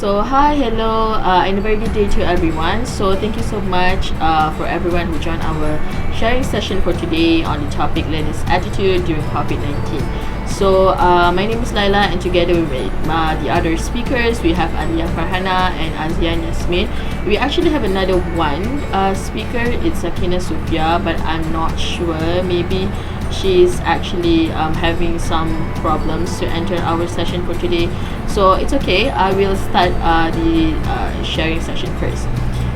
Hi, hello, and a very good day to everyone. So, thank you so much for everyone who joined our sharing session for today on the topic learner's attitude during COVID 19. My name is Laila, and together with the other speakers, we have Alia Farhana and Azian Yasmin. We actually have another one speaker, it's Sakina Sufia, but I'm not sure. Maybe she's actually having some problems to enter our session for today. So it's okay. I will start the sharing session first.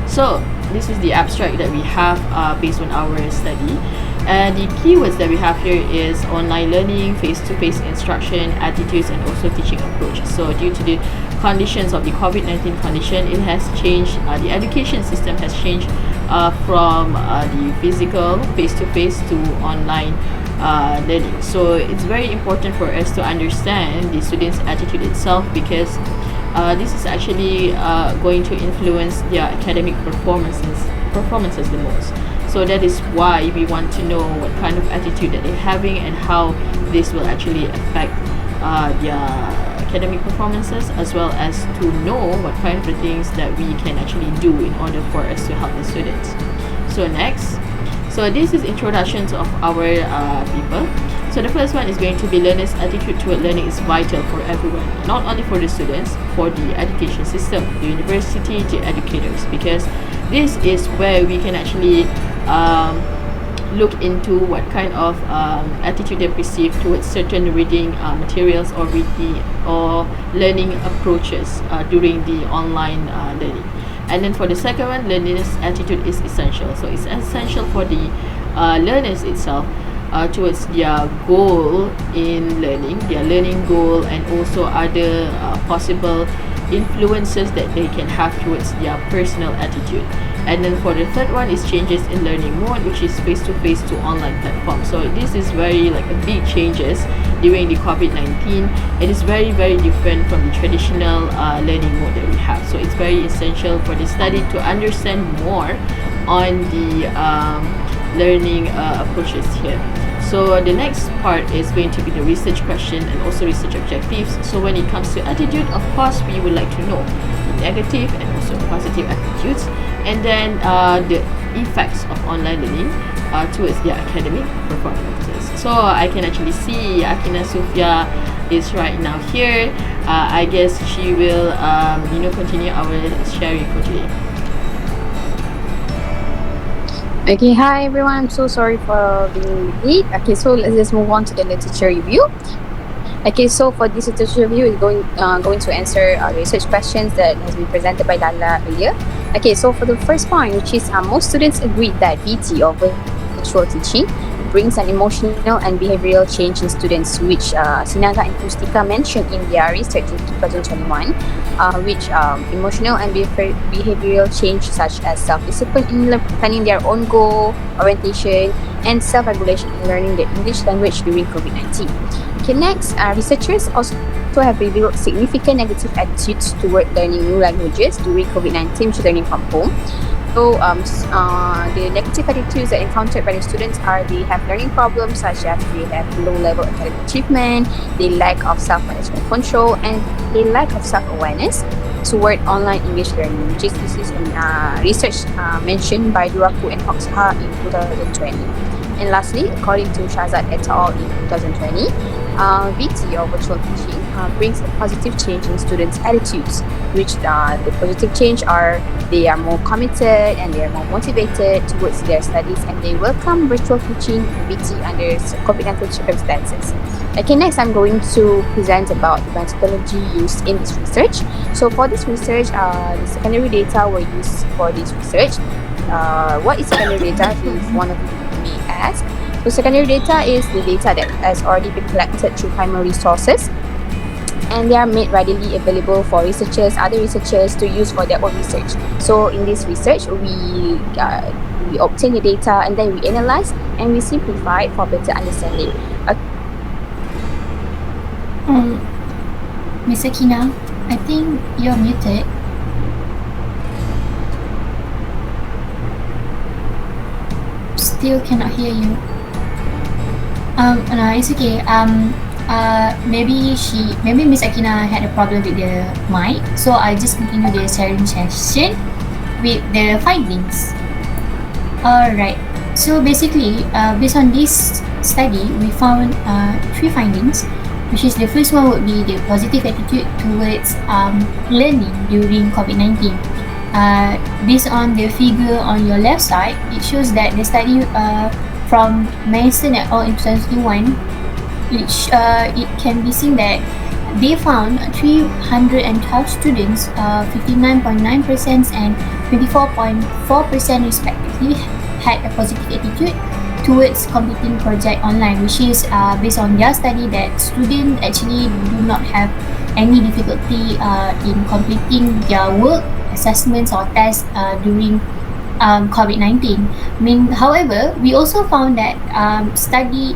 So this is the abstract that we have based on our study. And the keywords that we have here is online learning, face-to-face instruction, attitudes, and also teaching approach. So due to the conditions of the COVID-19 condition, it has changed, the education system has changed from the physical face-to-face to online learning. So it's very important for us to understand the students' attitude itself, because this is actually going to influence their academic performances the most. So that is why we want to know what kind of attitude that they're having and how this will actually affect their academic performances, as well as to know what kind of things that we can actually do in order for us to help the students. So next, so this is introductions of our people. So the first one is going to be learners' attitude toward learning is vital for everyone, not only for the students, for the education system, the university, the educators, because this is where we can actually look into what kind of attitude they perceive towards certain reading materials or learning approaches during the online learning. And then for the second one, learner's attitude is essential. So it's essential for the learners itself towards their goal in learning, their learning goal, and also other possible influences that they can have towards their personal attitude. And then for the third one is changes in learning mode, which is face-to-face to online platform. So this is very like a big changes during the COVID-19. It is very different from the traditional learning mode that we have. So it's very essential for the study to understand more on the learning approaches here. So the next part is going to be the research question and also research objectives. So when it comes to attitude, of course, we would like to know the negative and also positive attitudes, and then the effects of online learning towards their academic performances. So I can actually see Akina Sufia is right now here. I guess she will continue our sharing for today. Okay, hi everyone. I'm so sorry for being late. Okay, so let's just move on to the literature review. Okay, so for this literature review, is going to answer research questions that has been presented by Lala earlier. Okay, so for the first point, which is most students agreed that VT or virtual teaching brings an emotional and behavioral change in students, which Sinaga and Pustika mentioned in their research in 2021, which emotional and behavioral change such as self-discipline in planning their own goal, orientation, and self-regulation in learning the English language during COVID-19. Okay, next, researchers also have revealed significant negative attitudes toward learning new languages during COVID-19, which is learning from home. So the negative attitudes that encountered by the students are they have learning problems, such as they have low-level academic achievement, they lack of self-management control, and they lack of self-awareness toward online English learning, which is this is research mentioned by Duraku and Hoxha in 2020. And lastly, according to Shazad et al. In 2020, VT or virtual teaching brings a positive change in students' attitudes, which the positive change are they are more committed and they are more motivated towards their studies, and they welcome virtual teaching VT under COVID-19 circumstances. Okay, next I'm going to present about the methodology used in this research. So for this research, the secondary data were used for this research. What is secondary data if one of you may ask? So secondary data is the data that has already been collected through primary sources, and they are made readily available for other researchers to use for their own research. So in this research, we obtain the data and then we analyze and we simplify it for better understanding. Miss Akina, I think you're muted. Still cannot hear you. No, it's okay. maybe Miss Akina had a problem with the mic, so I just continue the sharing session with the findings. Alright. So basically, based on this study, we found three findings, which is the first one would be the positive attitude towards learning during COVID-19. Based on the figure on your left side, it shows that the study from Mason et al. In 2021, which it can be seen that they found 312 students, 59.9% and 24.4% respectively, had a positive attitude towards completing project online, which is based on their study that students actually do not have any difficulty in completing their work, assessments or tests during COVID-19. However, we also found that study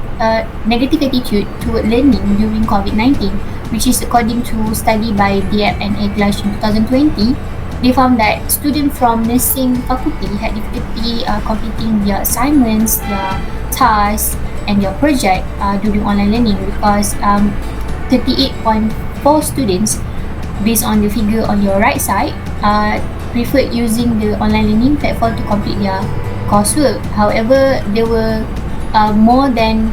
negative attitude toward learning during COVID-19, which is according to study by Diep and Eglash in 2020. They found that students from nursing faculty had difficulty completing their assignments, their tasks, and their project during online learning because 38.4 students, based on the figure on your right side, preferred using the online learning platform to complete their coursework. However, there were more than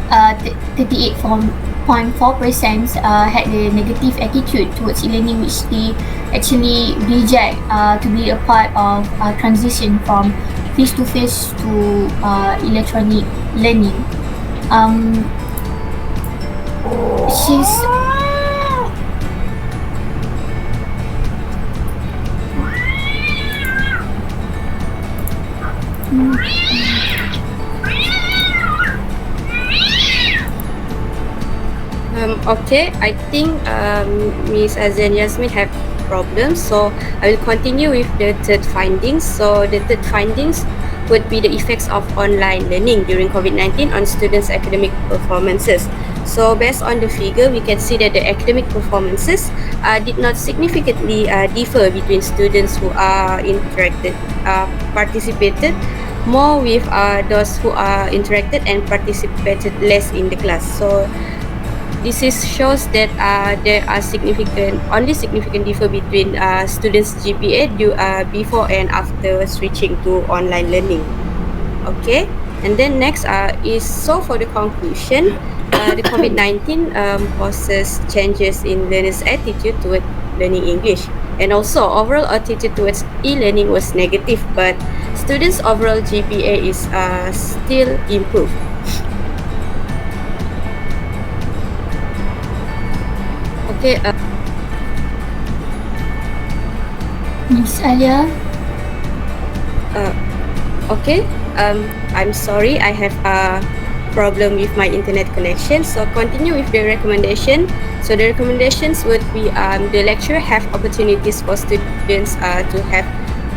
38.4% had a negative attitude towards e-learning, which they actually reject to be a part of transition from face-to-face to electronic learning. She's Okay, I think Miss Azan Yasmin have problems, so I will continue with the third findings. So the third findings would be the effects of online learning during COVID-19 on students' academic performances. So based on the figure, we can see that the academic performances did not significantly differ between students who are participated more with those who are interacted and participated less in the class. So this shows that there are only significant differ between students' GPA before and after switching to online learning. Okay, and then next is so for the conclusion, the COVID-19 causes changes in learners' attitude toward learning English, and also overall attitude towards e-learning was negative, but students' overall GPA is still improved. Okay. Miss Alia. Okay. I'm sorry, I have a problem with my internet connection. So continue with the recommendation. So the recommendations would be the lecturer have opportunities for students to have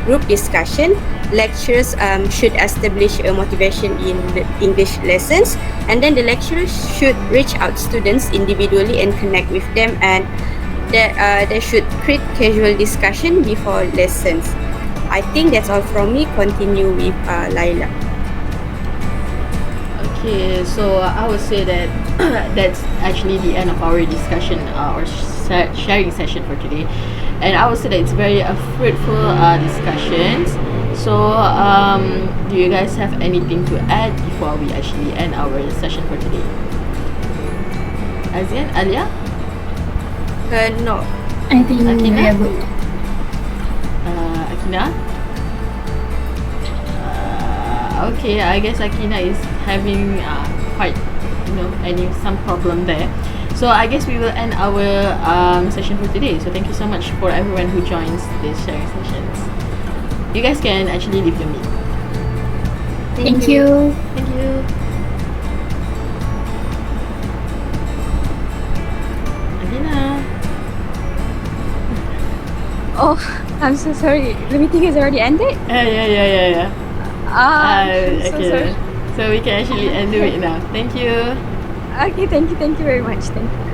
group discussion. Lecturers should establish a motivation in the English lessons, and then the lecturer should reach out students individually and connect with them, and they should create casual discussion before lessons. I think that's all from me. Continue with Laila. Okay, so I would say that that's actually the end of our discussion or sharing session for today, and I would say that it's very fruitful discussions. So do you guys have anything to add before we actually end our session for today? Azian, Alia? No. I think Akina? we are good. Akina? Okay, I guess Akina is having quite, some problem there. So I guess we will end our session for today. So thank you so much for everyone who joins this sharing sessions. You guys can actually leave the meet. Thank you. Thank you. Akina. Oh, I'm so sorry. The meeting has already ended. Yeah. I'm so Okay. sorry. So we can actually end the meet now. Thank you. Okay, thank you very much. Thank you.